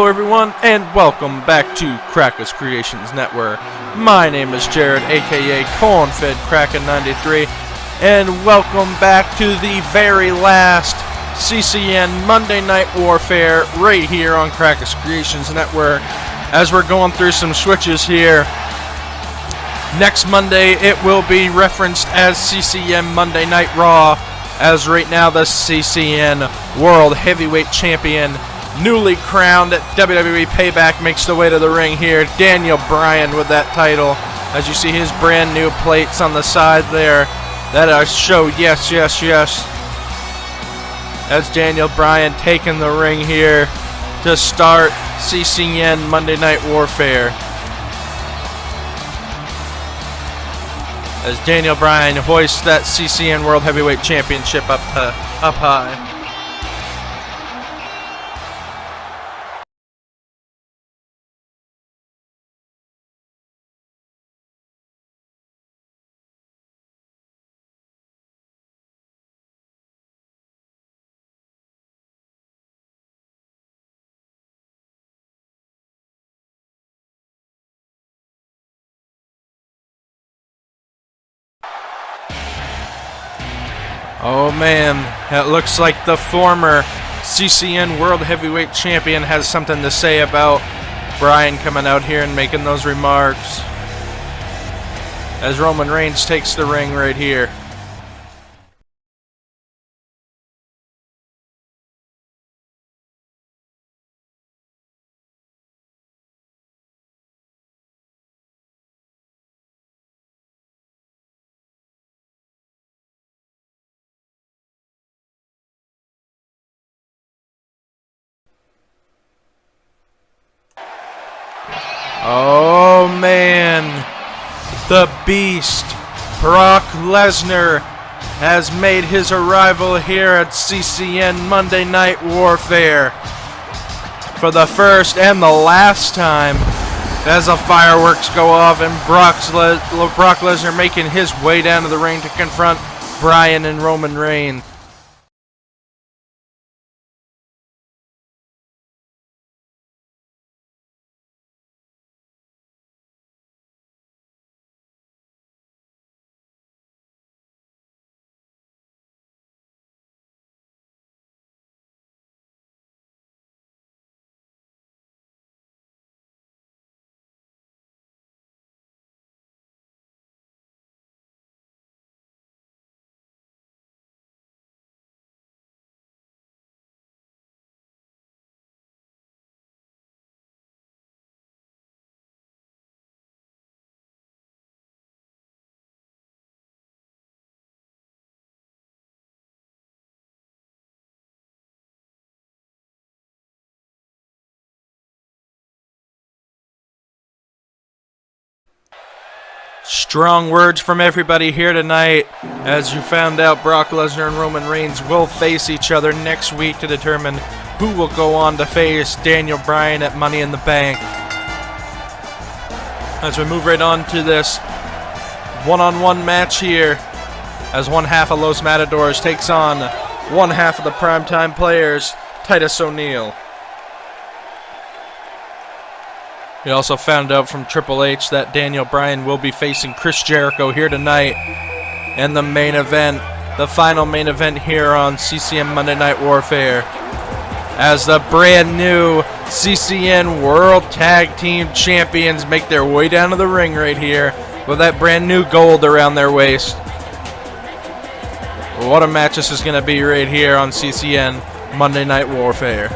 Hello everyone, and welcome back to Cracka's Creations Network. My name is Jared, aka Corn-Fed Cracka 93, and welcome back to the very last CCN Monday Night Warfare right here on Cracka's Creations Network. As we're going through some switches here, next Monday it will be referenced as CCN Monday Night Raw, as right now the CCN World Heavyweight Champion, newly crowned at WWE Payback, makes the way to the ring here. Daniel Bryan with that title. As you see his brand new plates on the side there that show yes, yes, yes. As Daniel Bryan taking the ring here to start CCN Monday Night Warfare. As Daniel Bryan hoists that CCN World Heavyweight Championship up high. Oh man, it looks like the former CCN World Heavyweight Champion has something to say about Bryan coming out here and making those remarks. As Roman Reigns takes the ring right here. Oh man, the Beast, Brock Lesnar, has made his arrival here at CCN Monday Night Warfare for the first and the last time, as the fireworks go off and Brock Lesnar making his way down to the ring to confront Bryan and Roman Reigns. Strong words from everybody here tonight. As you found out, Brock Lesnar and Roman Reigns will face each other next week to determine who will go on to face Daniel Bryan at Money in the Bank. As we move right on to this one-on-one match here, as one half of Los Matadors takes on one half of the Primetime Players, Titus O'Neil. We also found out from Triple H that Daniel Bryan will be facing Chris Jericho here tonight in the main event, the final main event here on CCN Monday Night Warfare, as the brand new CCN World Tag Team Champions make their way down to the ring right here with that brand new gold around their waist. What a match this is going to be right here on CCN Monday Night Warfare.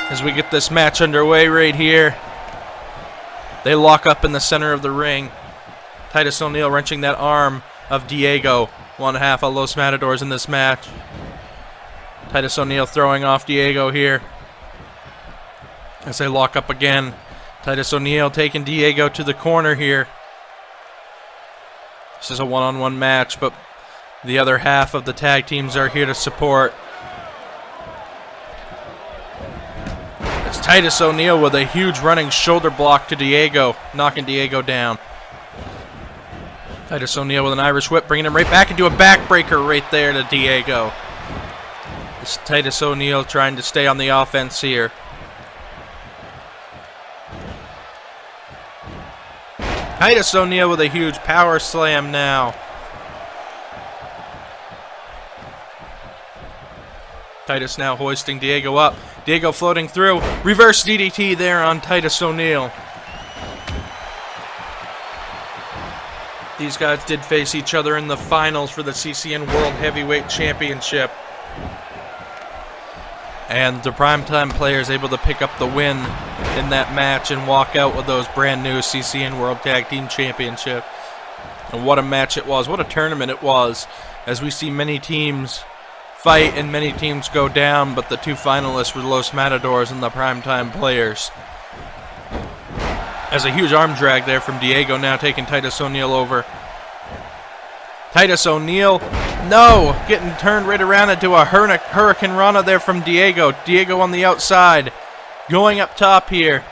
As we get this match underway right here, they lock up in the center of the ring. Titus O'Neil wrenching that arm of Diego, one half of Los Matadors in this match. Titus O'Neil throwing off Diego here as they lock up again. Titus O'Neil taking Diego to the corner here. This is a one-on-one match, but the other half of the tag teams are here to support. Titus O'Neil with a huge running shoulder block to Diego, knocking Diego down. Titus O'Neil with an Irish whip, bringing him right back into a backbreaker right there to Diego. It's Titus O'Neil trying to stay on the offense here. Titus O'Neil with a huge power slam now. Titus now hoisting Diego up. Diego floating through. Reverse DDT there on Titus O'Neil. These guys did face each other in the finals for the CCN World Heavyweight Championship. And the primetime players able to pick up the win in that match and walk out with those brand new CCN World Tag Team Championship. And what a match it was. What a tournament it was. As we see many teams fight and many teams go down, but the two finalists were Los Matadors and the primetime players. As a huge arm drag there from Diego, now taking Titus O'Neil over. Titus O'Neil, no, getting turned right around into a Hurricane Rana there from Diego. Diego on the outside, going up top here.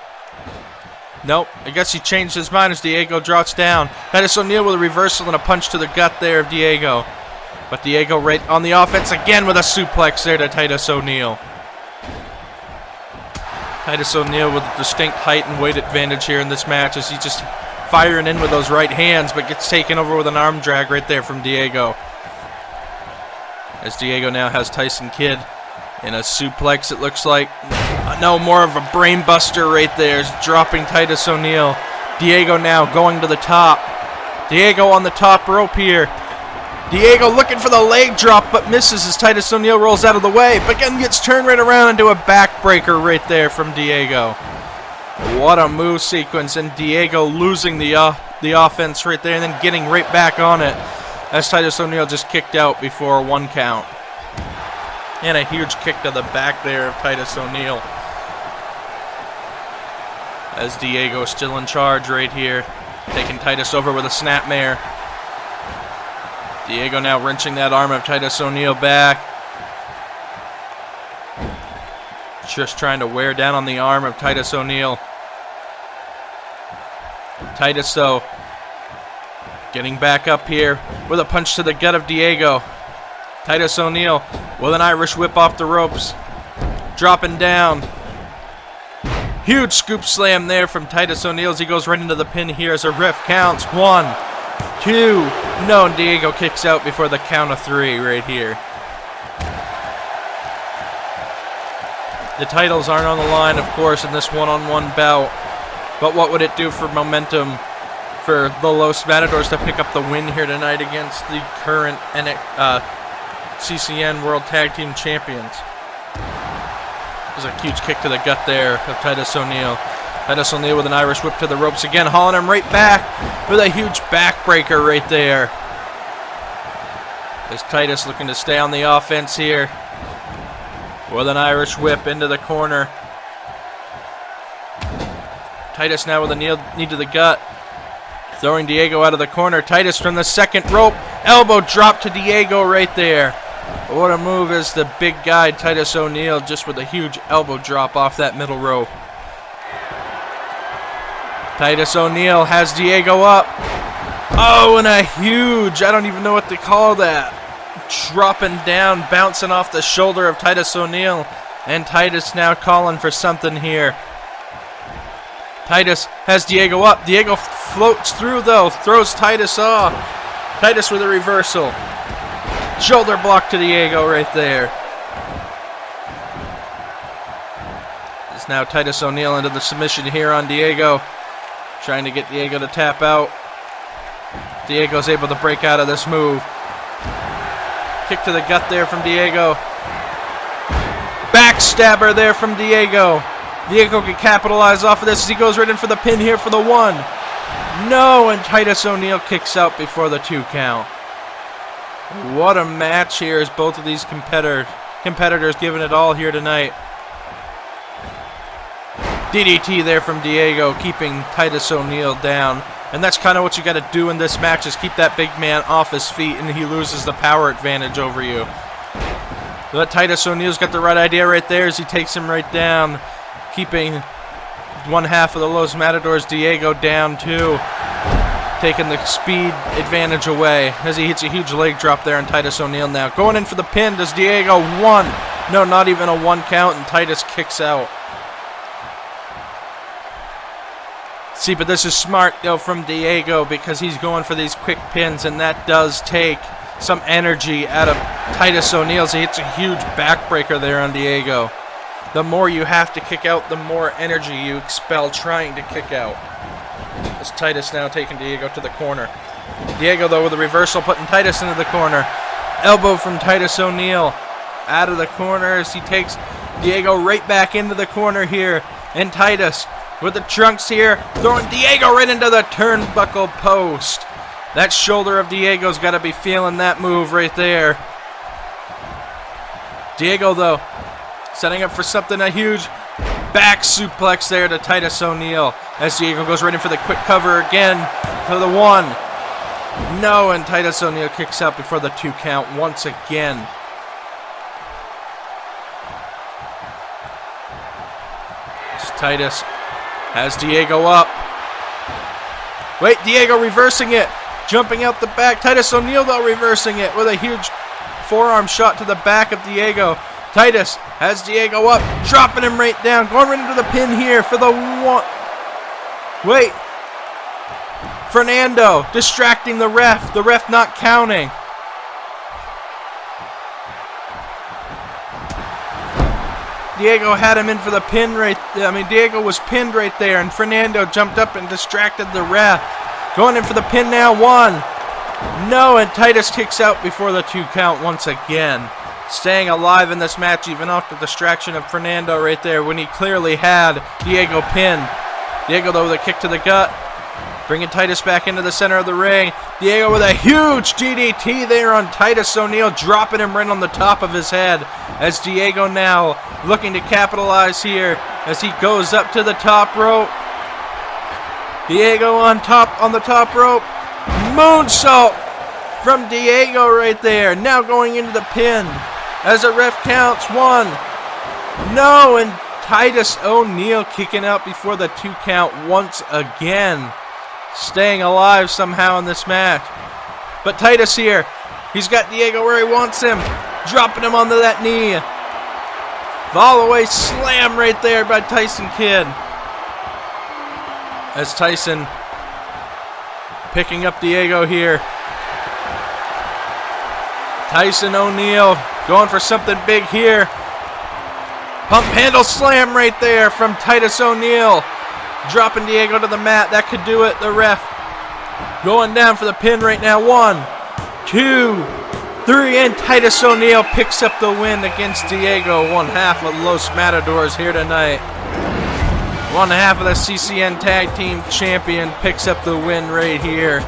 Nope, I guess he changed his mind as Diego drops down. Titus O'Neil with a reversal and a punch to the gut there of Diego. But Diego right on the offense again with a suplex there to Titus O'Neil. Titus O'Neil with a distinct height and weight advantage here in this match as he's just firing in with those right hands, but gets taken over with an arm drag right there from Diego. As Diego now has Tyson Kidd in a suplex, it looks like. No, more of a brain buster right there, dropping Titus O'Neil. Diego now going to the top. Diego on the top rope here. Diego looking for the leg drop, but misses as Titus O'Neil rolls out of the way, but again gets turned right around into a backbreaker right there from Diego. What a move sequence, and Diego losing the offense right there and then getting right back on it as Titus O'Neil just kicked out before a 1 count. And a huge kick to the back there of Titus O'Neil. As Diego still in charge right here, taking Titus over with a snapmare. Diego now wrenching that arm of Titus O'Neil back. Just trying to wear down on the arm of Titus O'Neil. Titus, though, getting back up here with a punch to the gut of Diego. Titus O'Neil with an Irish whip off the ropes. Dropping down. Huge scoop slam there from Titus O'Neil as he goes right into the pin here as a ref counts. 1, 2. No, and Diego kicks out before the count of 3 right here. The titles aren't on the line, of course, in this one-on-one bout. But what would it do for momentum for the Los Matadors to pick up the win here tonight against the current CCN World Tag Team Champions? There's a huge kick to the gut there of Titus O'Neil. Titus O'Neil with an Irish whip to the ropes again, hauling him right back with a huge backbreaker right there. There's Titus looking to stay on the offense here with an Irish whip into the corner. Titus now with a knee to the gut, throwing Diego out of the corner. Titus from the second rope, elbow drop to Diego right there. What a move is the big guy Titus O'Neil, just with a huge elbow drop off that middle rope. Titus O'Neil has Diego up. Oh, and a huge, I don't even know what to call that. Dropping down, bouncing off the shoulder of Titus O'Neil. And Titus now calling for something here. Titus has Diego up. Diego floats through though, throws Titus off. Titus with a reversal. Shoulder block to Diego right there. It's now Titus O'Neil into the submission here on Diego. Trying to get Diego to tap out. Diego's able to break out of this move. Kick to the gut there from Diego. Backstabber there from Diego. Diego can capitalize off of this as he goes right in for the pin here for the 1. No, and Titus O'Neil kicks out before the 2 count. What a match here as both of these competitors giving it all here tonight. DDT there from Diego, keeping Titus O'Neil down. And that's kind of what you got to do in this match, is keep that big man off his feet, and he loses the power advantage over you. But Titus O'Neil's got the right idea right there as he takes him right down, keeping one half of the Los Matadors, Diego, down too. taking the speed advantage away as he hits a huge leg drop there on Titus O'Neil now. Going in for the pin. Does Diego? One. No, not even a 1 count, and Titus kicks out. See, but this is smart, though, from Diego because he's going for these quick pins, and that does take some energy out of Titus O'Neil. So he hits a huge backbreaker there on Diego. The more you have to kick out, the more energy you expel trying to kick out. As Titus now taking Diego to the corner. Diego, though, with a reversal, putting Titus into the corner. Elbow from Titus O'Neil out of the corner as he takes Diego right back into the corner here. And Titus with the trunks here, throwing Diego right into the turnbuckle post. That shoulder of Diego's got to be feeling that move right there. Diego, though, setting up for something, a huge back suplex there to Titus O'Neil. As Diego goes right in for the quick cover again for the 1. No, and Titus O'Neil kicks out before the 2 count once again. As Titus has Diego up. Wait, Diego reversing it. Jumping out the back. Titus O'Neil, though, reversing it with a huge forearm shot to the back of Diego. Titus has Diego up, dropping him right down, going right into the pin here for the 1. Wait. Fernando distracting the ref not counting. Diego had him in for the pin right there. I mean, Diego was pinned right there, and Fernando jumped up and distracted the ref. Going in for the pin now, 1. No, and Titus kicks out before the 2 count once again. Staying alive in this match, even off the distraction of Fernando right there when he clearly had Diego pinned. Diego, though, with a kick to the gut. Bringing Titus back into the center of the ring. Diego with a huge DDT there on Titus O'Neil, dropping him right on the top of his head. As Diego now looking to capitalize here as he goes up to the top rope. Diego on the top rope. Moonsault from Diego right there. Now going into the pin as the ref counts 1. No, and Titus O'Neil kicking out before the 2 count once again. Staying alive somehow in this match. But Titus here, he's got Diego where he wants him. Dropping him onto that knee. Fall away slam right there by Tyson Kidd. As Tyson picking up Diego here. Tyson O'Neil going for something big here. Pump handle slam right there from Titus O'Neil. Dropping Diego to the mat. That could do it. The ref going down for the pin right now. 1, 2, 3, and Titus O'Neil picks up the win against Diego. 1/2 of Los Matadors here tonight. 1/2 of the CCN Tag Team Champion picks up the win right here.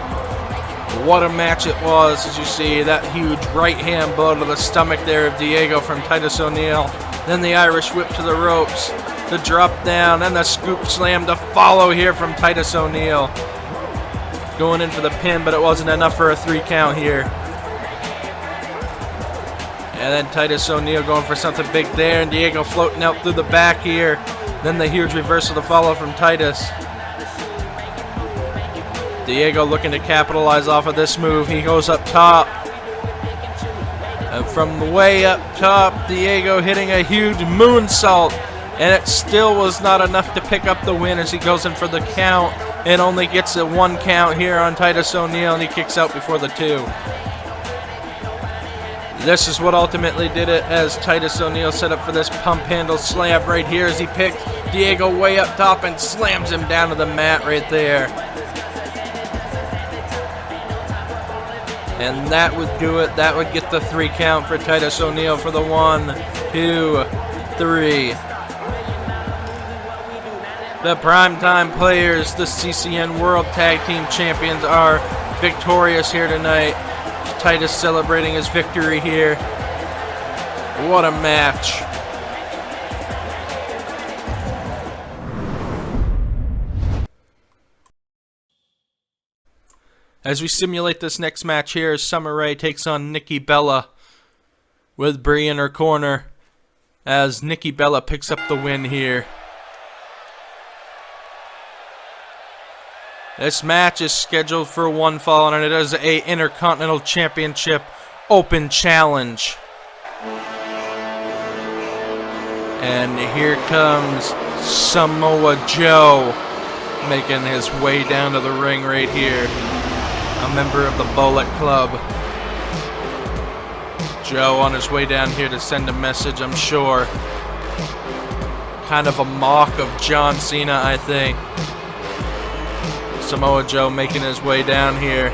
What a match it was, as you see. That huge right hand blow to the stomach there of Diego from Titus O'Neil. Then the Irish whip to the ropes. The drop down and the scoop slam to follow here from Titus O'Neil. Going in for the pin, but it wasn't enough for a 3 count here. And then Titus O'Neil going for something big there, and Diego floating out through the back here. Then the huge reversal to follow from Titus. Diego looking to capitalize off of this move. He goes up top. And from way up top, Diego hitting a huge moonsault. And it still was not enough to pick up the win as he goes in for the count and only gets a 1 count here on Titus O'Neil, and he kicks out before the 2. This is what ultimately did it as Titus O'Neil set up for this pump handle slam right here as he picked Diego way up top and slams him down to the mat right there. And that would do it. That would get the 3 count for Titus O'Neil for the 1, 2, 3. The primetime players, the CCN World Tag Team Champions, are victorious here tonight. Titus celebrating his victory here. What a match. As we simulate this next match here, Summer Rae takes on Nikki Bella with Brie in her corner as Nikki Bella picks up the win here. This match is scheduled for one fall, and it is a Intercontinental Championship Open Challenge. And here comes Samoa Joe making his way down to the ring right here. A member of the Bullet Club. Joe on his way down here to send a message, I'm sure. Kind of a mock of John Cena, I think. Samoa Joe making his way down here.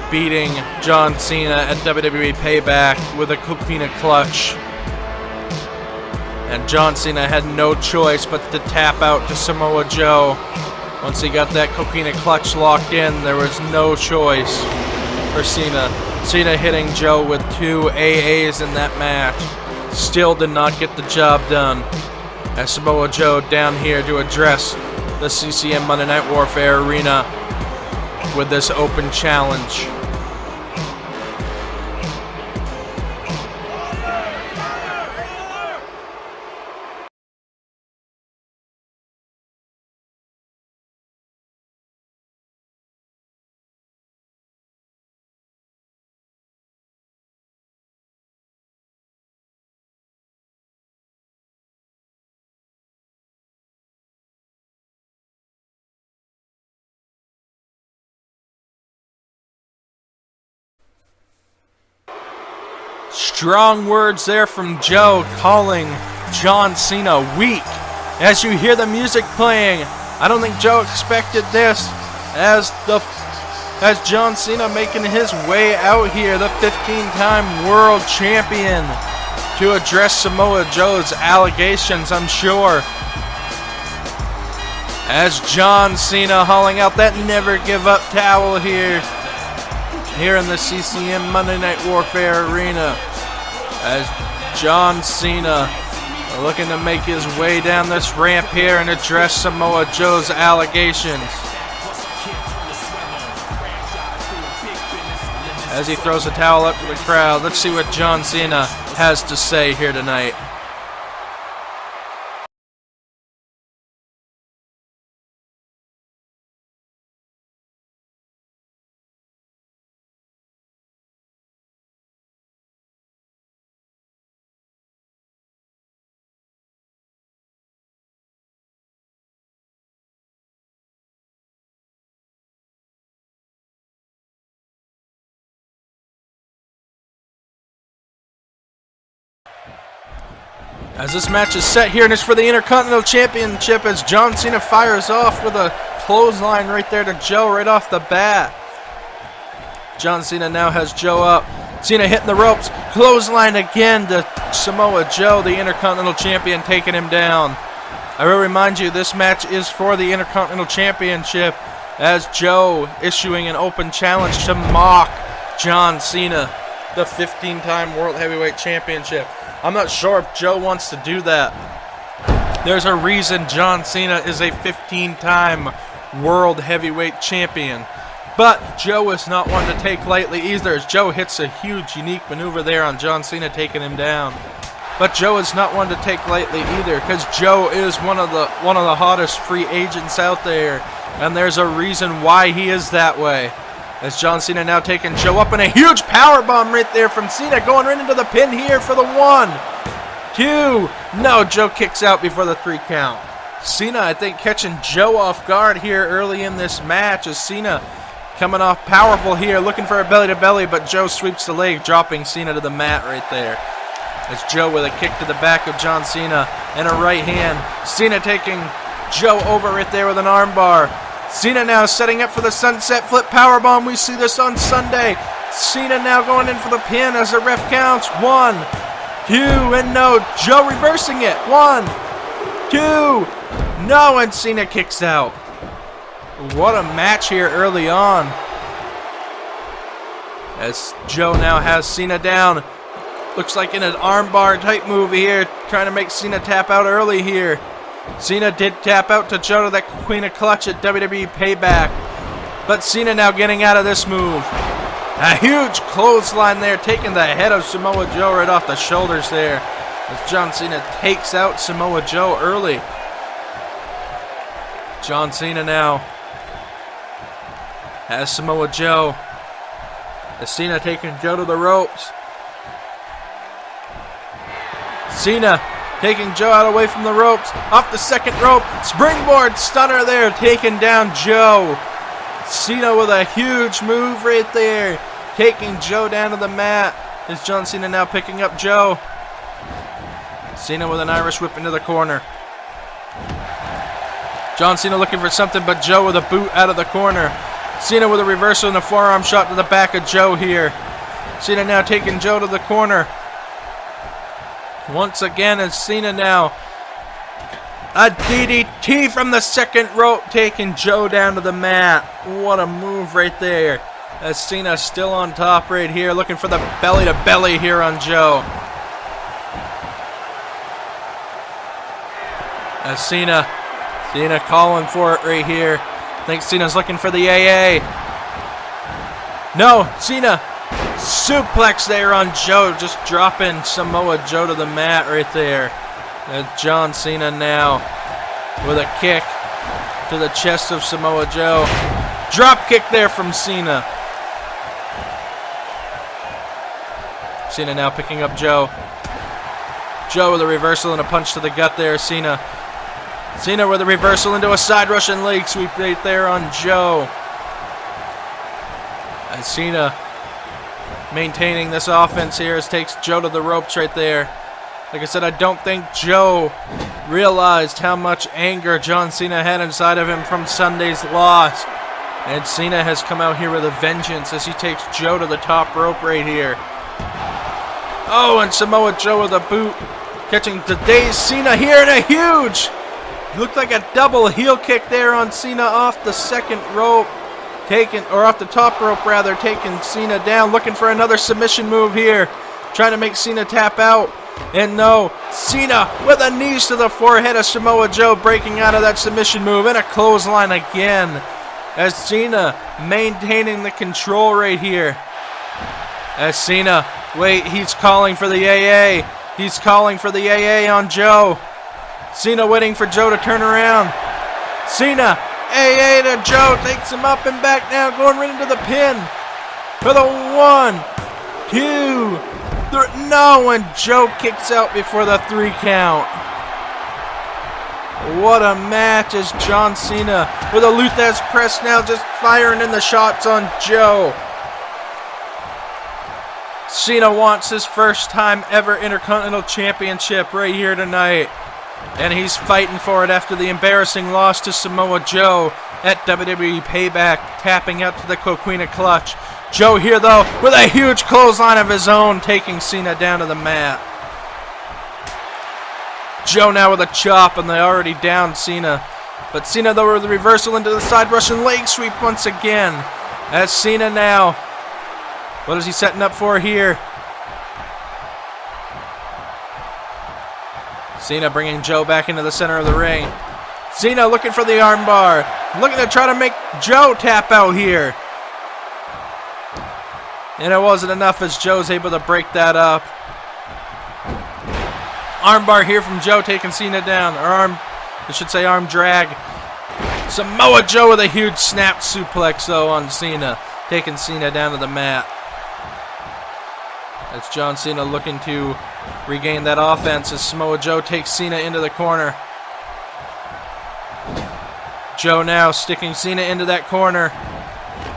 Beating John Cena at WWE Payback with a coquina clutch. And John Cena had no choice but to tap out to Samoa Joe. Once he got that coquina clutch locked in, there was no choice for Cena. Cena hitting Joe with 2 AAs in that match. Still did not get the job done. As Samoa Joe down here to address the CCN Monday Night Warfare arena with this open challenge. Strong words there from Joe, calling John Cena weak. As you hear the music playing, I don't think Joe expected this. As John Cena making his way out here, the 15-time world champion, to address Samoa Joe's allegations, I'm sure. As John Cena hauling out that never give up towel here in the CCN Monday Night Warfare arena. As John Cena looking to make his way down this ramp here and address Samoa Joe's allegations. As he throws a towel up to the crowd, let's see what John Cena has to say here tonight. As this match is set here, and it's for the Intercontinental Championship, as John Cena fires off with a clothesline right there to Joe right off the bat. John Cena now has Joe up. Cena hitting the ropes. Clothesline again to Samoa Joe, the Intercontinental Champion, taking him down. I will remind you, this match is for the Intercontinental Championship, as Joe issuing an open challenge to mock John Cena, the 15-time World Heavyweight Championship. I'm not sure if Joe wants to do that. There's a reason John Cena is a 15-time World Heavyweight Champion. But Joe is not one to take lightly either, as Joe hits a huge, unique maneuver there on John Cena, taking him down. But Joe is not one to take lightly either, because Joe is one of the hottest free agents out there, and there's a reason why he is that way. As John Cena now taking Joe up, and a huge powerbomb right there from Cena, going right into the pin here for the 1, 2. No, Joe kicks out before the 3 count. Cena, I think, catching Joe off guard here early in this match, as Cena coming off powerful here, looking for a belly-to-belly, but Joe sweeps the leg, dropping Cena to the mat right there. As Joe with a kick to the back of John Cena and a right hand. Cena taking Joe over right there with an armbar. Cena now setting up for the sunset flip powerbomb. We see this on Sunday. Cena now going in for the pin as the ref counts. 1, 2, and no. Joe reversing it. 1, 2, no, and Cena kicks out. What a match here early on. As Joe now has Cena down. Looks like in an armbar type move here, trying to make Cena tap out early here. Cena did tap out to Joe to that Queen of Clutch at WWE Payback. But Cena now getting out of this move. A huge clothesline there, taking the head of Samoa Joe right off the shoulders there. As John Cena takes out Samoa Joe early. John Cena now has Samoa Joe. As Cena taking Joe to the ropes. Cena taking Joe out away from the ropes. Off the second rope. Springboard stunner there. Taking down Joe. Cena with a huge move right there. Taking Joe down to the mat. Is John Cena now picking up Joe. Cena with an Irish whip into the corner. John Cena looking for something, but Joe with a boot out of the corner. Cena with a reversal and a forearm shot to the back of Joe here. Cena now taking Joe to the corner. Once again, is Cena now. A DDT from the second rope, taking Joe down to the mat. What a move right there. As Cena still on top right here, looking for the belly to belly here on Joe. As Cena calling for it right here. I think Cena's looking for the AA. No, Cena suplex there on Joe, just dropping Samoa Joe to the mat right there. John Cena now with a kick to the chest of Samoa Joe. Drop kick there from Cena. Cena now picking up Joe. Joe with a reversal and a punch to the gut there. Cena with a reversal into a side Russian leg sweep right there on Joe. As Cena maintaining this offense here as takes Joe to the ropes right there. Like I said, I don't think Joe realized how much anger John Cena had inside of him from Sunday's loss. And Cena has come out here with a vengeance as he takes Joe to the top rope right here. Oh, and Samoa Joe with a boot. Catching today's Cena here in a huge... Looked like a double heel kick there on Cena off the second rope. Off the top rope rather, taking Cena down. Looking for another submission move here. Trying to make Cena tap out. And no, Cena with a knees to the forehead of Samoa Joe, breaking out of that submission move. And a clothesline again. As Cena maintaining the control right here. As Cena, wait, he's calling for the AA. He's calling for the AA on Joe. Cena waiting for Joe to turn around. Cena, AA to Joe, takes him up and back now, going right into the pin. For the 1, 2, 3. No, and Joe kicks out before the 3 count. What a match as John Cena with a Luthez press now, just firing in the shots on Joe. Cena wants his first time ever Intercontinental Championship right here tonight. And he's fighting for it after the embarrassing loss to Samoa Joe at WWE Payback, tapping out to the Coquina Clutch. Joe here, though, with a huge clothesline of his own, taking Cena down to the mat. Joe now with a chop, and they already downed Cena. But Cena, though, with the reversal into the side Russian leg sweep once again. As Cena now, what is he setting up for here? Cena bringing Joe back into the center of the ring. Cena looking for the armbar. Looking to try to make Joe tap out here. And it wasn't enough as Joe's able to break that up. Armbar here from Joe, taking Cena down. Or arm drag. Samoa Joe with a huge snap suplex though on Cena. Taking Cena down to the mat. That's John Cena looking to regain that offense as Samoa Joe takes Cena into the corner. Joe now sticking Cena into that corner.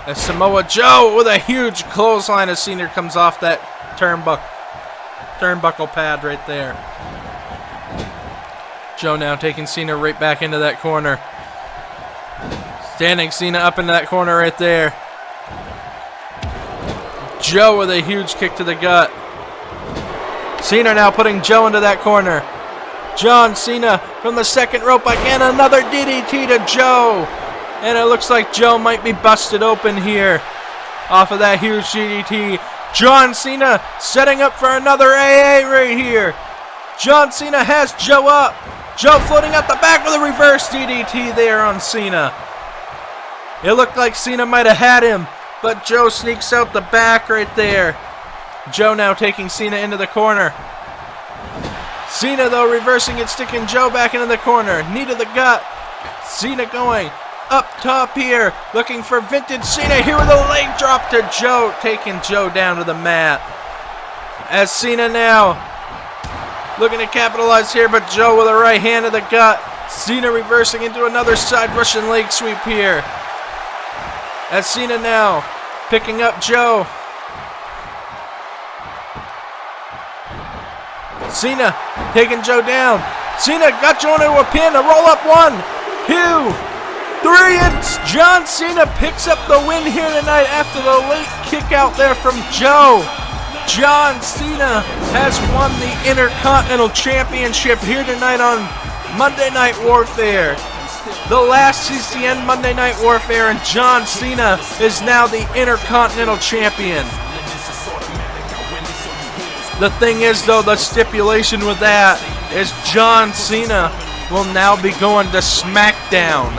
As Samoa Joe with a huge clothesline as Cena comes off that turnbuckle pad right there. Joe now taking Cena right back into that corner. Standing Cena up into that corner right there. Joe with a huge kick to the gut. Cena now putting Joe into that corner. John Cena from the second rope again. Another DDT to Joe. And it looks like Joe might be busted open here off of that huge DDT. John Cena setting up for another AA right here. John Cena has Joe up. Joe floating out the back with a reverse DDT there on Cena. It looked like Cena might have had him, but Joe sneaks out the back right there. Joe now taking Cena into the corner. Cena, though, reversing it, sticking Joe back into the corner. Knee to the gut. Cena going up top here, looking for vintage Cena here with a leg drop to Joe, taking Joe down to the mat. As Cena now looking to capitalize here, but Joe with a right hand to the gut. Cena reversing into another side Russian leg sweep here. As Cena now picking up Joe. Cena taking Joe down. Cena got Joe into a pin, a roll up 1, 2, 3, and John Cena picks up the win here tonight after the late kick out there from Joe. John Cena has won the Intercontinental Championship here tonight on Monday Night Warfare. The last CCN Monday Night Warfare, and John Cena is now the Intercontinental Champion. The thing is, though, the stipulation with that is John Cena will now be going to SmackDown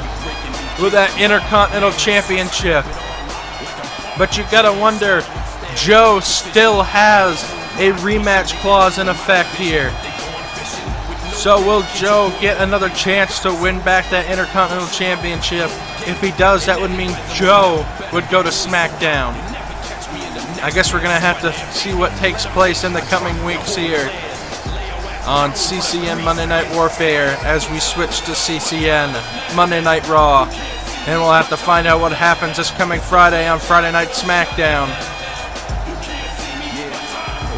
with that Intercontinental Championship. But you gotta wonder, Joe still has a rematch clause in effect here. So will Joe get another chance to win back that Intercontinental Championship? If he does, that would mean Joe would go to SmackDown. I guess we're gonna have to see what takes place in the coming weeks here on CCN Monday Night Warfare as we switch to CCN Monday Night Raw. And we'll have to find out what happens this coming Friday on Friday Night SmackDown.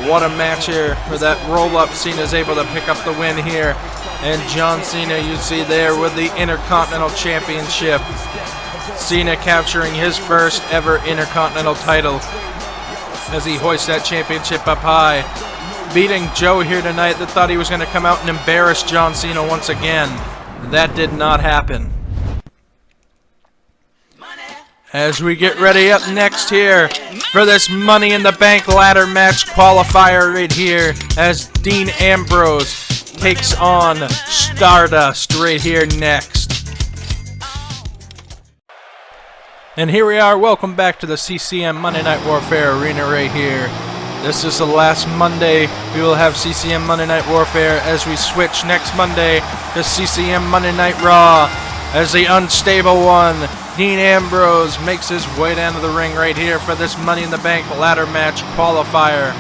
What a match here where that roll-up Cena is able to pick up the win here. And John Cena, you see there, with the Intercontinental Championship. Cena capturing his first ever Intercontinental title as he hoists that championship up high. Beating Joe here tonight that thought he was going to come out and embarrass John Cena once again. That did not happen. As we get ready up next here for this Money in the Bank ladder match qualifier right here, as Dean Ambrose takes on Stardust right here next. And here we are, welcome back to the CCN Monday Night Warfare arena right here. This is the last Monday we will have CCN Monday Night Warfare as we switch next Monday to CCN Monday Night Raw as the unstable one, Dean Ambrose, makes his way down to the ring right here for this Money in the Bank ladder match qualifier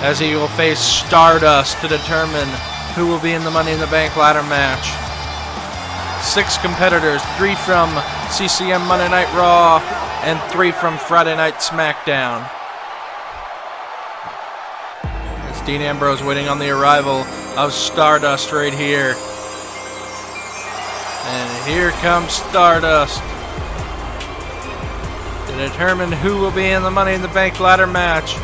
as he will face Stardust to determine who will be in the Money in the Bank ladder match. 6 competitors, 3 from CCN Monday Night Raw and 3 from Friday Night SmackDown. It's Dean Ambrose waiting on the arrival of Stardust right here. And here comes Stardust to determine who will be in the Money in the Bank ladder match.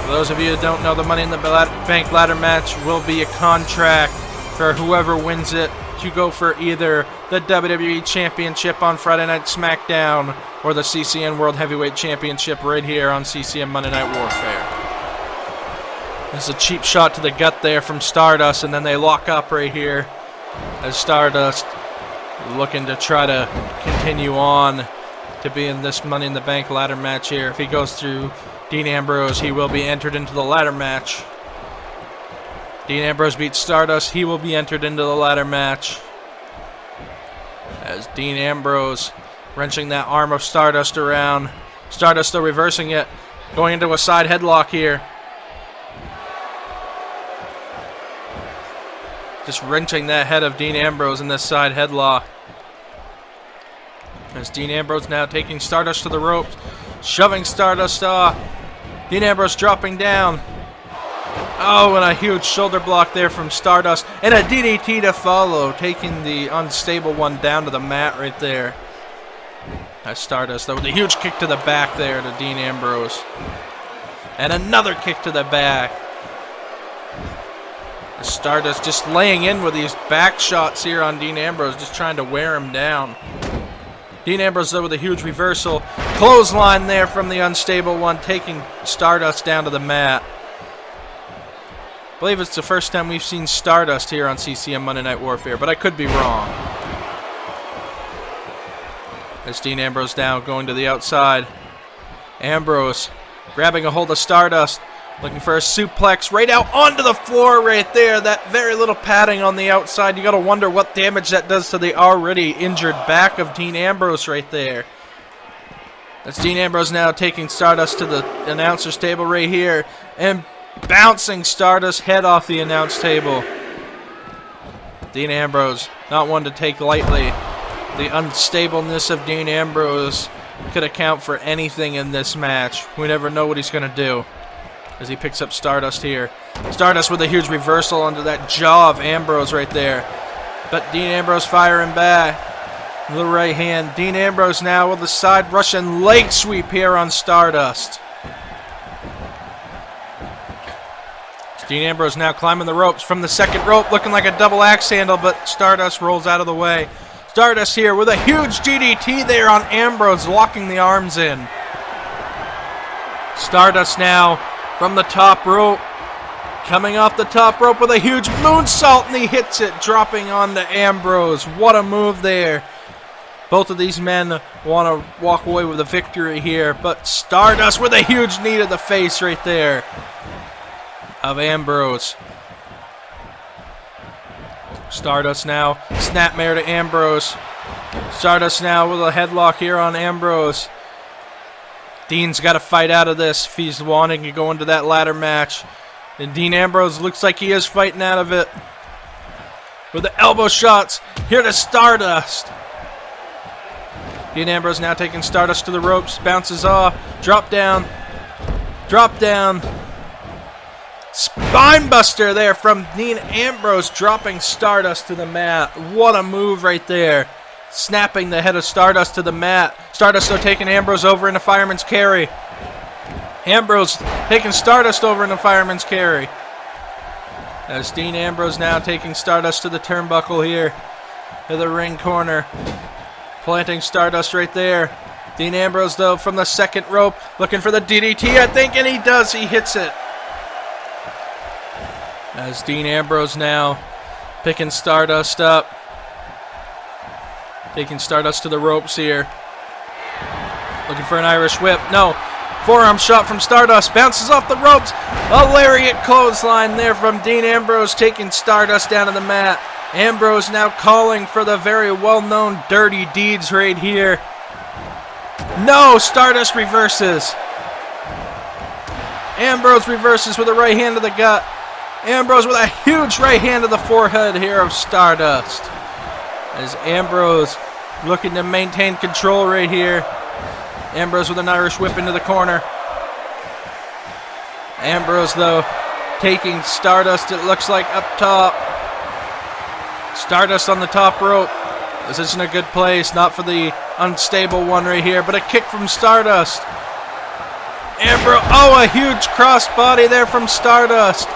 For those of you who don't know, the Money in the Bank ladder match will be a contract for whoever wins it to go for either the WWE Championship on Friday Night SmackDown or the CCN World Heavyweight Championship right here on CCN Monday Night Warfare. There's a cheap shot to the gut there from Stardust, and then they lock up right here as Stardust looking to try to continue on to be in this Money in the Bank ladder match here. If he goes through Dean Ambrose, he will be entered into the ladder match. Dean Ambrose beats Stardust, he will be entered into the ladder match. As Dean Ambrose wrenching that arm of Stardust around. Stardust still reversing it, going into a side headlock here. Just wrenching that head of Dean Ambrose in this side headlock. As Dean Ambrose now taking Stardust to the ropes, shoving Stardust off. Dean Ambrose dropping down. Oh, and a huge shoulder block there from Stardust. And a DDT to follow, taking the unstable one down to the mat right there. That's Stardust, though, with a huge kick to the back there to Dean Ambrose. And another kick to the back. Stardust just laying in with these back shots here on Dean Ambrose, just trying to wear him down. Dean Ambrose, though, with a huge reversal. Clothesline there from the unstable one, taking Stardust down to the mat. I believe it's the first time we've seen Stardust here on CCN Monday Night Warfare, but I could be wrong. As Dean Ambrose now going to the outside. Ambrose grabbing a hold of Stardust. Looking for a suplex right out onto the floor right there. That very little padding on the outside. You got to wonder what damage that does to the already injured back of Dean Ambrose right there. That's Dean Ambrose now taking Stardust to the announcer's table right here and bouncing Stardust's head off the announce table. Dean Ambrose, not one to take lightly. The unstableness of Dean Ambrose could account for anything in this match. We never know what he's going to do as he picks up Stardust here. Stardust with a huge reversal under that jaw of Ambrose right there. But Dean Ambrose firing back. The right hand. Dean Ambrose now with a side Russian leg sweep here on Stardust. Dean Ambrose now climbing the ropes from the second rope, looking like a double axe handle, but Stardust rolls out of the way. Stardust here with a huge DDT there on Ambrose, locking the arms in. Stardust now from the top rope, coming off the top rope with a huge moonsault, and he hits it, dropping onto Ambrose. What a move there. Both of these men want to walk away with a victory here, but Stardust with a huge knee to the face right there of Ambrose. Stardust now, snapmare to Ambrose. Stardust now with a headlock here on Ambrose. Dean's got to fight out of this if he's wanting to go into that ladder match. And Dean Ambrose looks like he is fighting out of it. With the elbow shots, here to Stardust. Dean Ambrose now taking Stardust to the ropes, bounces off, drop down. Spinebuster there from Dean Ambrose, dropping Stardust to the mat. What a move right there. Snapping the head of Stardust to the mat. Stardust though taking Ambrose over in a fireman's carry. Ambrose taking Stardust over in a fireman's carry. As Dean Ambrose now taking Stardust to the turnbuckle here. To the ring corner. Planting Stardust right there. Dean Ambrose though from the second rope. Looking for the DDT I think, and he does. He hits it. As Dean Ambrose now picking Stardust up. Taking Stardust to the ropes here. Looking for an Irish whip. No. Forearm shot from Stardust. Bounces off the ropes. A lariat clothesline there from Dean Ambrose, taking Stardust down to the mat. Ambrose now calling for the very well-known dirty deeds right here. No. Stardust reverses. Ambrose reverses with a right hand to the gut. Ambrose with a huge right hand to the forehead here of Stardust. As Ambrose looking to maintain control right here. Ambrose with an Irish whip into the corner. Ambrose, though, taking Stardust, it looks like, up top. Stardust on the top rope. This isn't a good place, not for the unstable one right here, but a kick from Stardust. Ambrose, oh, a huge crossbody there from Stardust.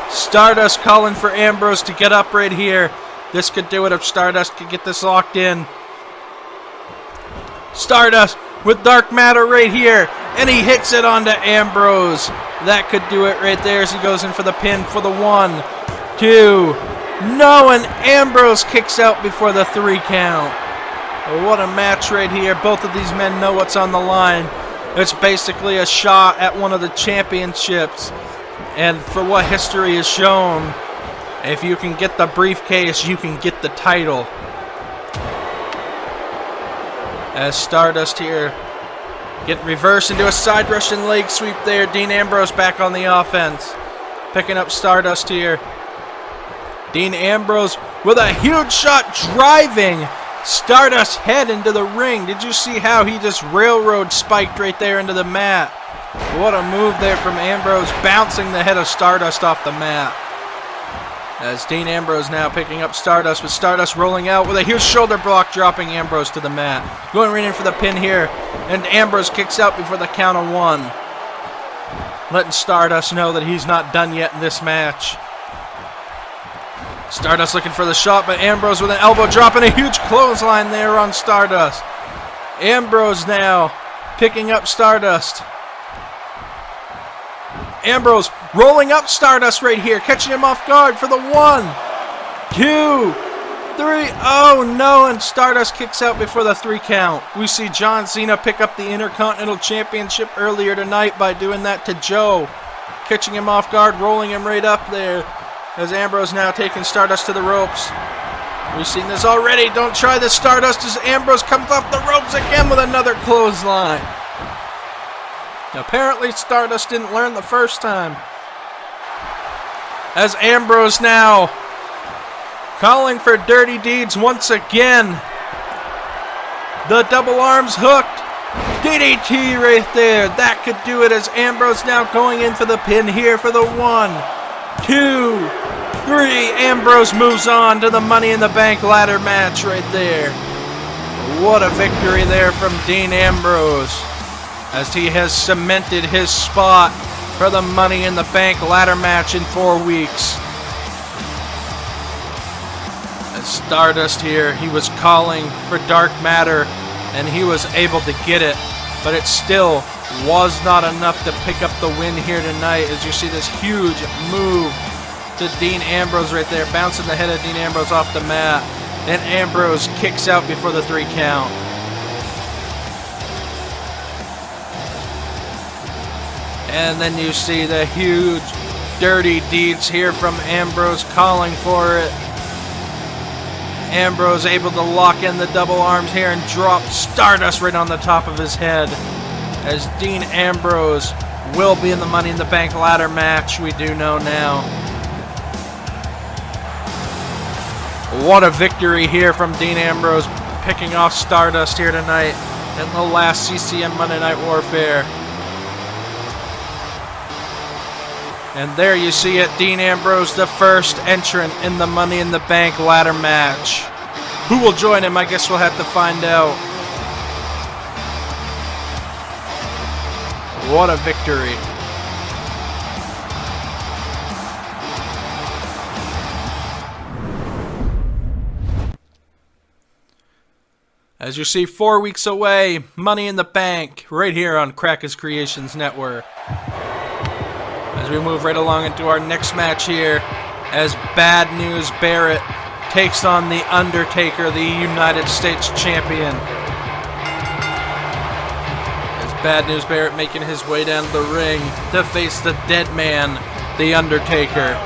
Stardust calling for Ambrose to get up right here. This could do it if Stardust could get this locked in. Stardust with dark matter right here, and he hits it onto Ambrose. That could do it right there as he goes in for the pin for the 1, 2. No, and Ambrose kicks out before the 3 count. What a match right here. Both of these men know what's on the line. It's basically a shot at one of the championships. And for what history has shown, if you can get the briefcase, you can get the title. As Stardust here getting reversed into a side Russian leg sweep there. Dean Ambrose back on the offense. Picking up Stardust here. Dean Ambrose with a huge shot, driving Stardust's head into the ring. Did you see how he just railroad spiked right there into the mat? What a move there from Ambrose, bouncing the head of Stardust off the mat. As Dean Ambrose now picking up Stardust, with Stardust rolling out with a huge shoulder block, dropping Ambrose to the mat. Going right in for the pin here, and Ambrose kicks out before the count of 1. Letting Stardust know that he's not done yet in this match. Stardust looking for the shot, but Ambrose with an elbow drop and a huge clothesline there on Stardust. Ambrose now picking up Stardust. Ambrose rolling up Stardust right here, catching him off guard for the 1, 2, 3. Oh no, and Stardust kicks out before the 3 count. We see John Cena pick up the Intercontinental Championship earlier tonight by doing that to Joe. catching him off guard, rolling him right up there. As Ambrose now taking Stardust to the ropes. We've seen this already. Don't try this, Stardust, as Ambrose comes off the ropes again with another clothesline. Apparently Stardust didn't learn the first time. As Ambrose now calling for dirty deeds once again. The double arms hooked. DDT right there. That could do it, as Ambrose now going in for the pin here for the 1, 2, 3. Ambrose moves on to the Money in the Bank ladder match right there. What a victory there from Dean Ambrose, as he has cemented his spot for the Money in the Bank ladder match in 4 weeks. As Stardust here, he was calling for dark matter, and he was able to get it, but it still was not enough to pick up the win here tonight, as you see this huge move to Dean Ambrose right there, bouncing the head of Dean Ambrose off the mat. And Ambrose kicks out before the 3 count. And then you see the huge dirty deeds here from Ambrose calling for it. Ambrose able to lock in the double arms here and drop Stardust right on the top of his head, as Dean Ambrose will be in the Money in the Bank ladder match, we do know now. What a victory here from Dean Ambrose, picking off Stardust here tonight in the last CCN Monday Night Warfare. And there you see it, Dean Ambrose, the first entrant in the Money in the Bank ladder match. Who will join him? I guess we'll have to find out. What a victory. As you see, 4 weeks away, Money in the Bank, right here on Cracka's Creations Network. As we move right along into our next match here, as Bad News Barrett takes on The Undertaker, the United States Champion. As Bad News Barrett making his way down the ring to face the dead man, The Undertaker.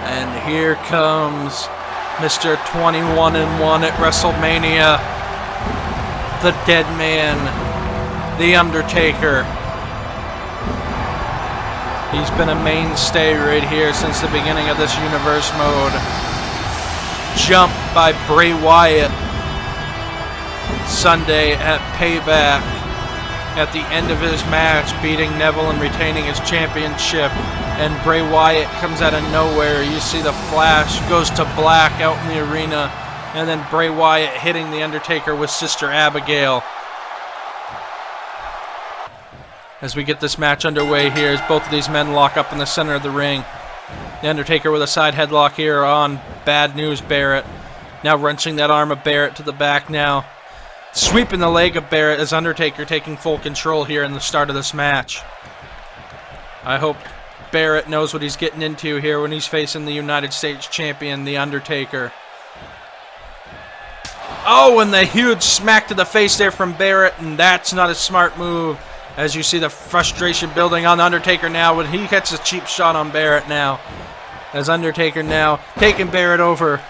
And here comes Mr. 21-1 at WrestleMania, the dead man, The Undertaker. He's been a mainstay right here since the beginning of this universe mode. Jumped by Bray Wyatt Sunday at Payback at the end of his match, beating Neville and retaining his championship. And Bray Wyatt comes out of nowhere. You see the flash, goes to black out in the arena. And then Bray Wyatt hitting The Undertaker with Sister Abigail. As we get this match underway here, as both of these men lock up in the center of the ring. The Undertaker with a side headlock here on Bad News Barrett. Now wrenching that arm of Barrett to the back now. Sweeping the leg of Barrett as Undertaker taking full control here in the start of this match. I hope Barrett knows what he's getting into here when he's facing the United States Champion, The Undertaker. Oh, and the huge smack to the face there from Barrett, and that's not a smart move. As you see the frustration building on Undertaker now when he gets a cheap shot on Barrett now. As Undertaker now taking Barrett over.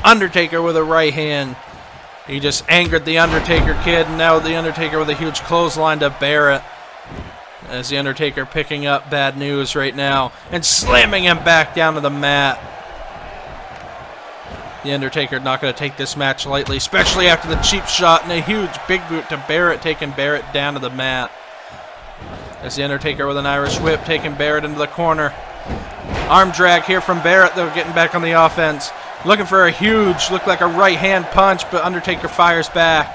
Undertaker with a right hand. He just angered the Undertaker kid, and now the Undertaker with a huge clothesline to Barrett. As the Undertaker picking up Bad News right now and slamming him back down to the mat. The Undertaker not going to take this match lightly, especially after the cheap shot and a huge big boot to Barrett, taking Barrett down to the mat. As the Undertaker with an Irish whip taking Barrett into the corner. Arm drag here from Barrett, though, getting back on the offense. Looking for a huge, look like a right hand punch, but Undertaker fires back.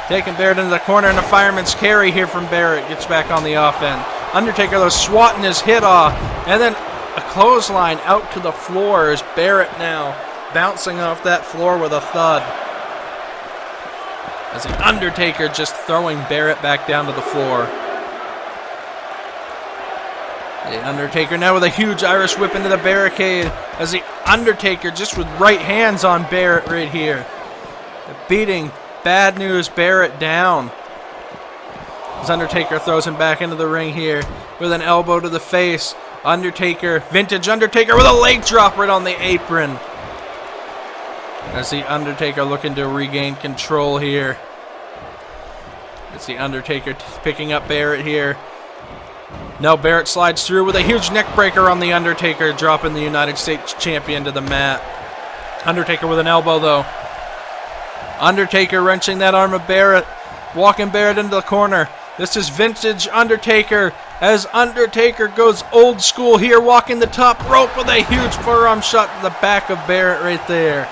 Taking Barrett into the corner, and a fireman's carry here from Barrett gets back on the offense. Undertaker, though, swatting his hit off, and then a clothesline out to the floor as Barrett now bouncing off that floor with a thud. As the Undertaker just throwing Barrett back down to the floor. The Undertaker now with a huge Irish whip into the barricade as the Undertaker just with right hands on Barrett right here. beating Bad News Barrett down. As Undertaker throws him back into the ring here with an elbow to the face. Undertaker, vintage Undertaker with a leg drop right on the apron. As the Undertaker looking to regain control here. It's the Undertaker picking up Barrett here. Now Barrett slides through with a huge neck breaker on the Undertaker, dropping the United States Champion to the mat. Undertaker with an elbow though. Undertaker wrenching that arm of Barrett, walking Barrett into the corner. This is vintage Undertaker as Undertaker goes old school here, walking the top rope with a huge forearm shot to the back of Barrett right there.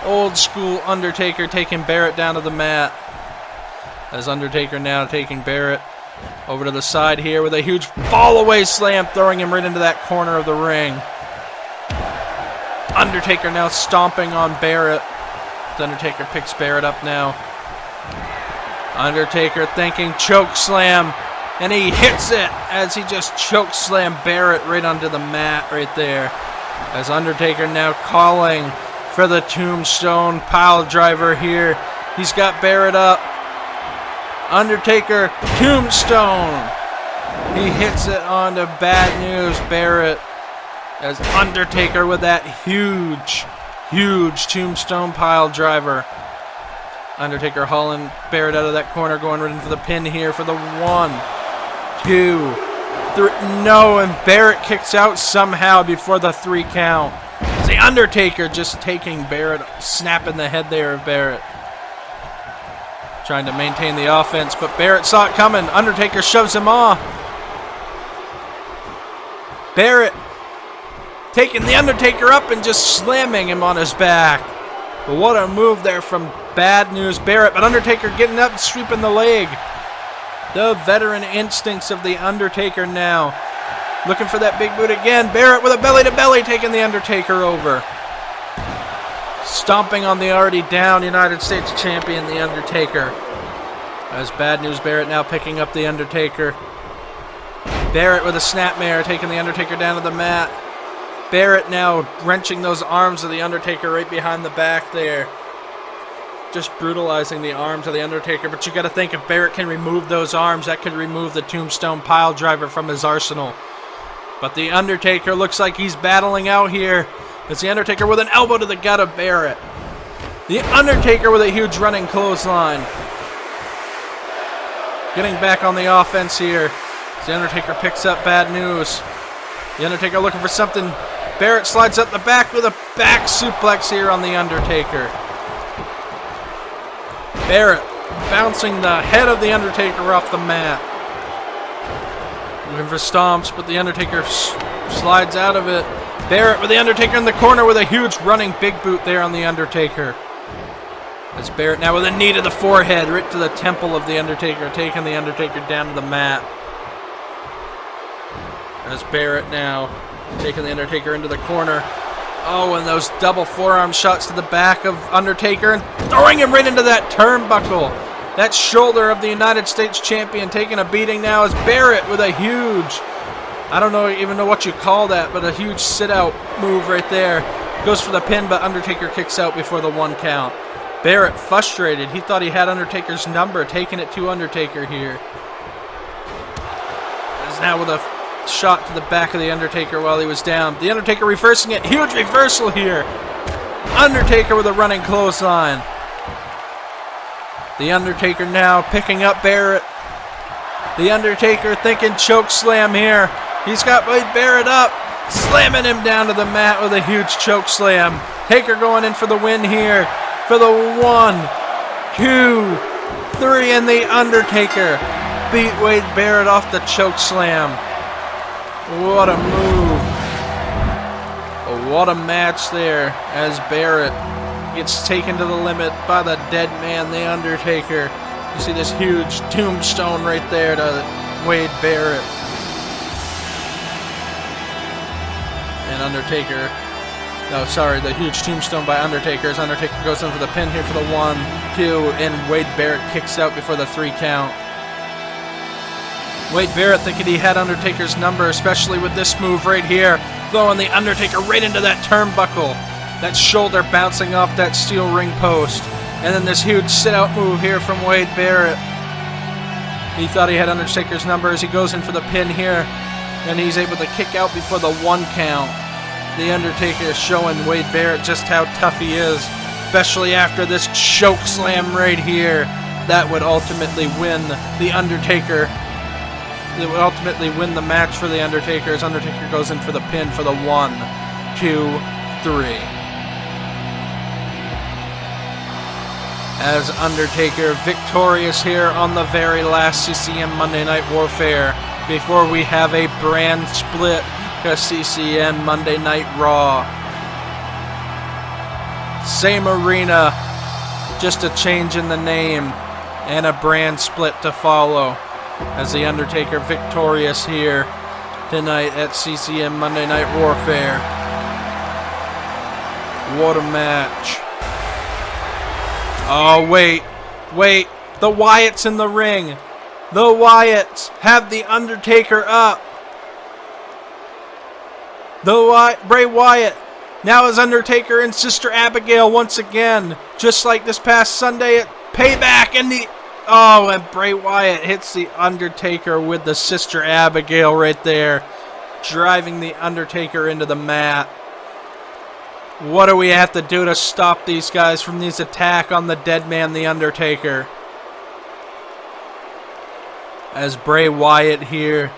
Old school Undertaker taking Barrett down to the mat. As Undertaker now taking Barrett over to the side here with a huge fall-away slam, throwing him right into that corner of the ring. Undertaker now stomping on Barrett. The Undertaker picks Barrett up now. Undertaker thinking choke slam, and he hits it as he just choke slam Barrett right onto the mat right there. As Undertaker now calling for the tombstone pile driver here. He's got Barrett up. Undertaker tombstone. He hits it onto Bad News Barrett. As Undertaker with that huge tombstone pile driver. Undertaker hauling Barrett out of that corner, going right in for the pin here for the 1, 2, 3. No, and Barrett kicks out somehow before the 3 count. It's the Undertaker just taking Barrett, snapping the head there of Barrett. Trying to maintain the offense, but Barrett saw it coming. Undertaker shoves him off. Barrett taking the Undertaker up and just slamming him on his back. But what a move there from Bad News Barrett. But Undertaker getting up and sweeping the leg. The veteran instincts of the Undertaker now. Looking for that big boot again. Barrett with a belly-to-belly taking the Undertaker over. Stomping on the already down United States Champion, the Undertaker. As Bad News Barrett now picking up the Undertaker. Barrett with a snapmare taking the Undertaker down to the mat. Barrett now wrenching those arms of the Undertaker right behind the back there. Just brutalizing the arms of the Undertaker. But you got to think, if Barrett can remove those arms, that could remove the tombstone pile driver from his arsenal. But the Undertaker looks like he's battling out here. It's the Undertaker with an elbow to the gut of Barrett. The Undertaker with a huge running clothesline. Getting back on the offense here. The Undertaker picks up Bad News. The Undertaker looking for something. Barrett slides up the back with a back suplex here on the Undertaker. Barrett bouncing the head of the Undertaker off the mat. Looking for stomps, but the Undertaker slides out of it. Barrett with the Undertaker in the corner with a huge running big boot there on the Undertaker. As Barrett now with a knee to the forehead, right to the temple of the Undertaker, taking the Undertaker down to the mat. As Barrett now taking the Undertaker into the corner. Oh, and those double forearm shots to the back of Undertaker and throwing him right into that turnbuckle. That shoulder of the United States Champion taking a beating now as Barrett with a huge, I don't even know what you call that, but a huge sit-out move right there. Goes for the pin, but Undertaker kicks out before the 1 count. Barrett frustrated. He thought he had Undertaker's number, taking it to Undertaker here. Is now with a shot to the back of the Undertaker while he was down. The Undertaker reversing it. Huge reversal here. Undertaker with a running clothesline. The Undertaker now picking up Barrett. The Undertaker thinking choke slam here. He's got Barrett up, slamming him down to the mat with a huge choke slam. Taker going in for the win here for the 1, 2, 3, and the Undertaker beat Wade Barrett off the choke slam. What a move. What a match there as Barrett gets taken to the limit by the dead man, the Undertaker. You see this huge tombstone right there to Wade Barrett. And Undertaker, the huge tombstone by Undertaker as Undertaker goes in for the pin here for the 1, 2, and Wade Barrett kicks out before the 3 count. Wade Barrett thinking he had Undertaker's number, especially with this move right here, throwing the Undertaker right into that turnbuckle. That shoulder bouncing off that steel ring post. And then this huge sit-out move here from Wade Barrett. He thought he had Undertaker's number as he goes in for the pin here. And he's able to kick out before the 1 count. The Undertaker is showing Wade Barrett just how tough he is. Especially after this choke slam right here. That would ultimately win the Undertaker. It would ultimately win the match for the Undertaker as Undertaker goes in for the pin for the 1, 2, 3. As Undertaker victorious here on the very last CCN Monday Night Warfare before we have a brand split to CCN Monday Night Raw. Same arena, just a change in the name and a brand split to follow as the Undertaker victorious here tonight at CCN Monday Night Warfare. What a match. Oh, wait. The Wyatts in the ring. The Wyatts have the Undertaker up. Bray Wyatt now is Undertaker and Sister Abigail once again. Just like this past Sunday at Payback. And Bray Wyatt hits the Undertaker with the Sister Abigail right there. Driving the Undertaker into the mat. What do we have to do to stop these guys from this attack on the dead man, the Undertaker? As Bray Wyatt here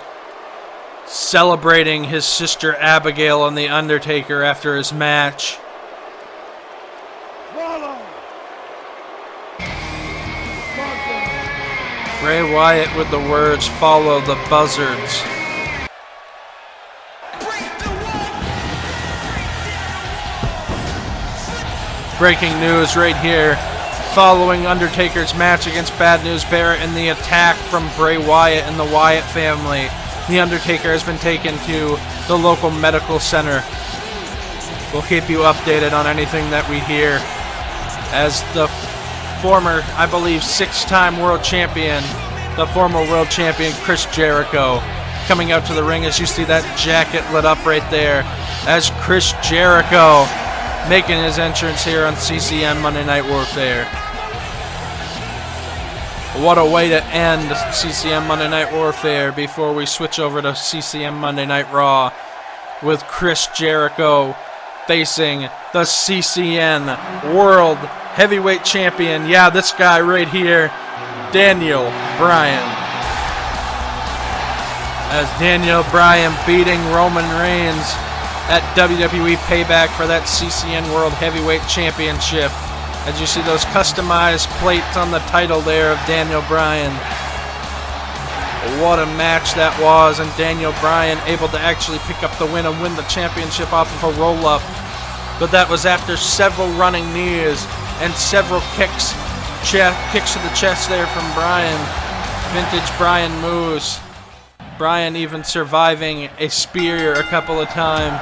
celebrating his Sister Abigail and the Undertaker after his match. Bray Wyatt with the words, "Follow the buzzards." Breaking news right here. Following Undertaker's match against Bad News Barrett and the attack from Bray Wyatt and the Wyatt family, the Undertaker has been taken to the local medical center. We'll keep you updated on anything that we hear as the former, I believe, 6-time world champion, the former world champion Chris Jericho, coming out to the ring as you see that jacket lit up right there as Chris Jericho making his entrance here on CCN Monday Night Warfare. What a way to end CCN Monday Night Warfare before we switch over to CCN Monday Night Raw with Chris Jericho facing the CCN World Heavyweight Champion. Yeah, this guy right here, Daniel Bryan. As Daniel Bryan beating Roman Reigns at WWE Payback for that CCN World Heavyweight Championship. As you see those customized plates on the title there of Daniel Bryan. What a match that was, and Daniel Bryan able to actually pick up the win and win the championship off of a roll-up. But that was after several running knees and several kicks to the chest there from Bryan. Vintage Bryan moves. Bryan even surviving a spear a couple of times.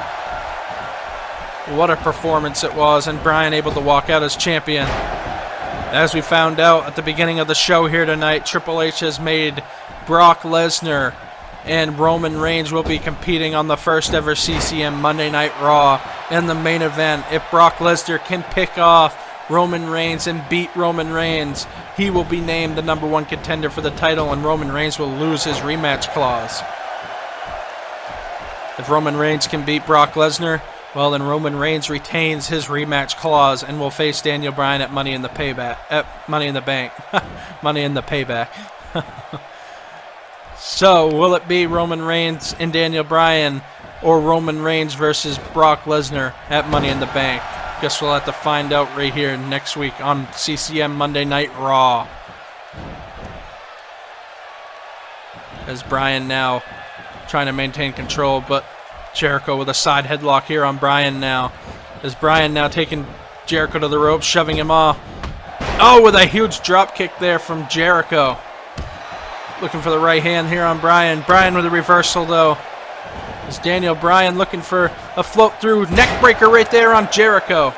What a performance it was, and Bryan able to walk out as champion. As we found out at the beginning of the show here tonight, Triple H has made Brock Lesnar and Roman Reigns will be competing on the first ever CCN Monday Night Raw in the main event. If Brock Lesnar can pick off Roman Reigns and beat Roman Reigns, he will be named the #1 contender for the title, and Roman Reigns will lose his rematch clause. If Roman Reigns can beat Brock Lesnar, well, then Roman Reigns retains his rematch clause and will face Daniel Bryan at Money in the Payback. Money in the Bank. Money in the Payback. So, will it be Roman Reigns and Daniel Bryan, or Roman Reigns versus Brock Lesnar at Money in the Bank? Guess we'll have to find out right here next week on CCN Monday Night Raw. As Bryan now trying to maintain control, but Jericho with a side headlock here on Bryan now. As Bryan now taking Jericho to the ropes, shoving him off. Oh, with a huge drop kick there from Jericho. Looking for the right hand here on Bryan. Bryan with a reversal though. As Daniel Bryan looking for a float through neck breaker right there on Jericho.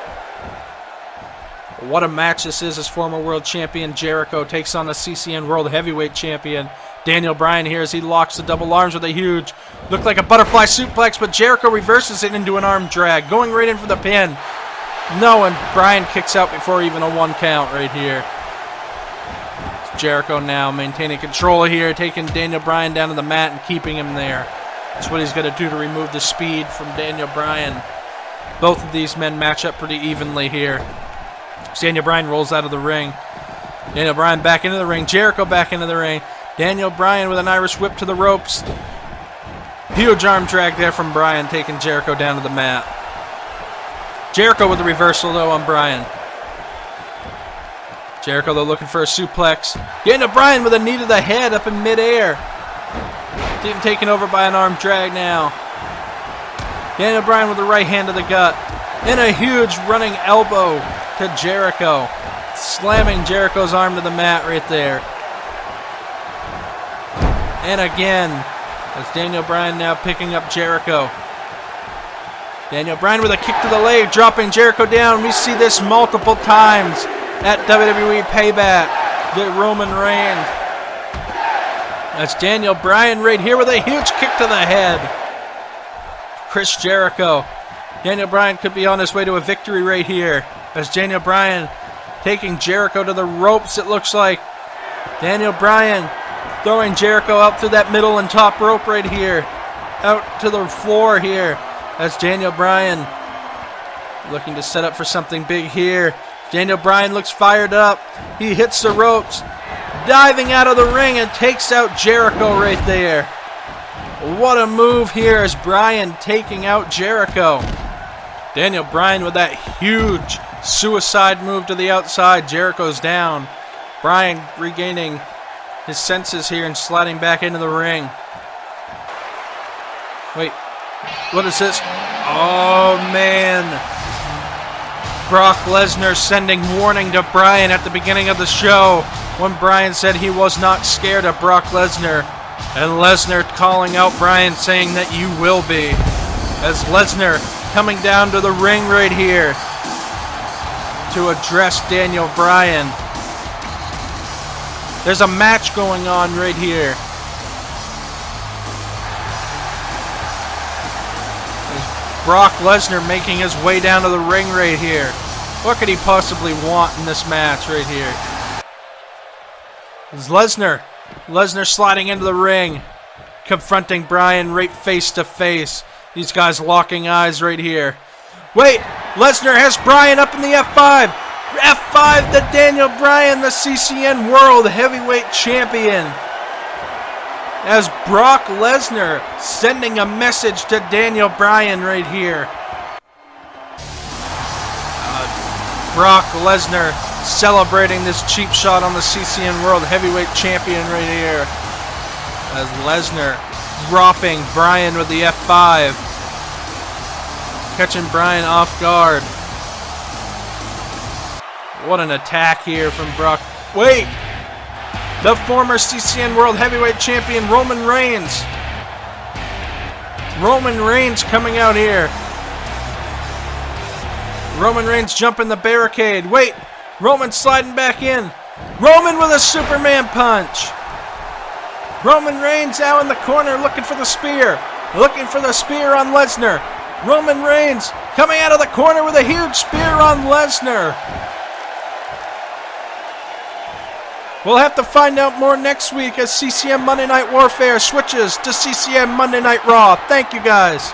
What a match this is as former world champion Jericho takes on the CCN World Heavyweight Champion Daniel Bryan here as he locks the double arms with a huge, looked like a butterfly suplex, but Jericho reverses it into an arm drag, going right in for the pin. No, and Bryan kicks out before even a 1 count right here. Jericho now maintaining control here, taking Daniel Bryan down to the mat and keeping him there. That's what he's going to do to remove the speed from Daniel Bryan. Both of these men match up pretty evenly here. Daniel Bryan rolls out of the ring. Daniel Bryan back into the ring. Jericho back into the ring. Daniel Bryan with an Irish whip to the ropes. Huge arm drag there from Bryan, taking Jericho down to the mat. Jericho with the reversal, though, on Bryan. Jericho, though, looking for a suplex. Daniel Bryan with a knee to the head up in midair. Getting taken over by an arm drag now. Daniel Bryan with the right hand to the gut. And a huge running elbow to Jericho. Slamming Jericho's arm to the mat right there. And again, as Daniel Bryan now picking up Jericho. Daniel Bryan with a kick to the leg, dropping Jericho down. We see this multiple times at WWE Payback. Get Roman Reigns. That's Daniel Bryan right here with a huge kick to the head. Chris Jericho. Daniel Bryan could be on his way to a victory right here. As Daniel Bryan taking Jericho to the ropes, it looks like. Daniel Bryan throwing Jericho out through that middle and top rope right here. Out to the floor here. As Daniel Bryan looking to set up for something big here. Daniel Bryan looks fired up. He hits the ropes. Diving out of the ring and takes out Jericho right there. What a move here as Bryan taking out Jericho. Daniel Bryan with that huge suicide move to the outside. Jericho's down. Bryan regaining his senses here and sliding back into the ring. Wait. What is this? Oh, man. Brock Lesnar sending warning to Bryan at the beginning of the show when Bryan said he was not scared of Brock Lesnar. And Lesnar calling out Bryan saying that you will be. As Lesnar coming down to the ring right here to address Daniel Bryan. There's a match going on right here. Brock Lesnar making his way down to the ring right here. What could he possibly want in this match right here? It's Lesnar. Lesnar sliding into the ring. Confronting Bryan right face to face. These guys locking eyes right here. Wait! Lesnar has Bryan up in the F5. F5 to Daniel Bryan, the CCN World Heavyweight Champion. As Brock Lesnar sending a message to Daniel Bryan right here. Brock Lesnar celebrating this cheap shot on the CCN World Heavyweight Champion right here. As Lesnar dropping Bryan with the F5. Catching Bryan off guard. What an attack here from Brock. Wait! The former CCN World Heavyweight Champion, Roman Reigns. Roman Reigns coming out here. Roman Reigns jumping the barricade. Wait, Roman sliding back in. Roman with a Superman punch. Roman Reigns out in the corner looking for the spear. Looking for the spear on Lesnar. Roman Reigns coming out of the corner with a huge spear on Lesnar. We'll have to find out more next week as CCN Monday Night Warfare switches to CCN Monday Night Raw. Thank you, guys.